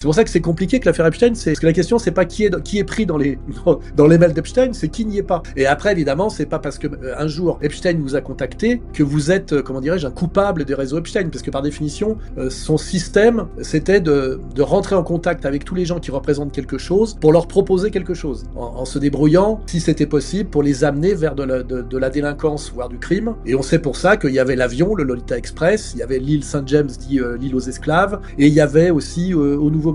C'est pour ça que c'est compliqué que l'affaire Epstein, parce que la question c'est pas qui est pris dans les mails d'Epstein, c'est qui n'y est pas. Et après évidemment, c'est pas parce que un jour Epstein vous a contacté que vous êtes, comment dirais-je, un coupable des réseaux Epstein, parce que par définition, son système, c'était de rentrer en contact avec tous les gens qui représentent quelque chose pour leur proposer quelque chose, en se débrouillant, si c'était possible, pour les amener vers de la délinquance, voire du crime. Et on sait pour ça qu'il y avait l'avion, le Lolita Express, il y avait l'île Saint-James, dit l'île aux esclaves, et il y avait aussi au Nouveau-Mexique,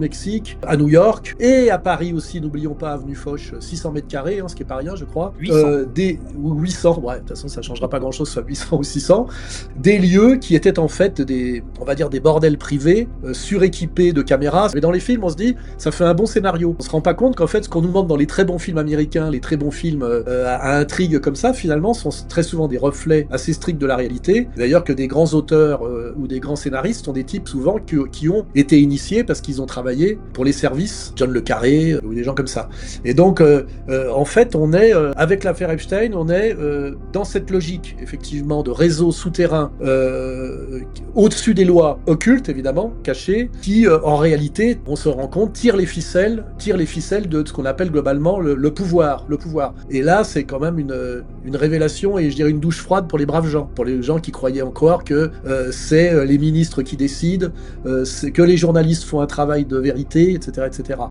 à New York, et à Paris aussi, n'oublions pas, avenue Foch, 600 mètres carrés, ce qui est pas rien, je crois. 800. 800, ouais, de toute façon, ça changera pas grand-chose, soit 800 ou 600. Des lieux qui étaient en fait on va dire des bordels privés, suréquipés de caméras. Mais dans les films, on se dit, ça fait un bon scénario. On se rend pas compte qu'en fait, ce qu'on nous montre dans les très bons films américains, les très bons films à intrigue comme ça, finalement, sont très souvent des reflets assez stricts de la réalité. D'ailleurs, que des grands auteurs ou des grands scénaristes sont des types souvent qui ont été initiés parce qu'ils ont travaillé pour les services, John le Carré ou des gens comme ça. Et donc, en fait, on est avec l'affaire Epstein, on est dans cette logique, effectivement, de réseau souterrain au-dessus des lois, occultes évidemment, cachées, qui en réalité, on se rend compte, tire les ficelles de ce qu'on appelle globalement le pouvoir. Et là, c'est quand même une révélation et je dirais une douche froide pour les braves gens, pour les gens qui croyaient encore que c'est les ministres qui décident, que les journalistes font un travail de vérité, etc., etc.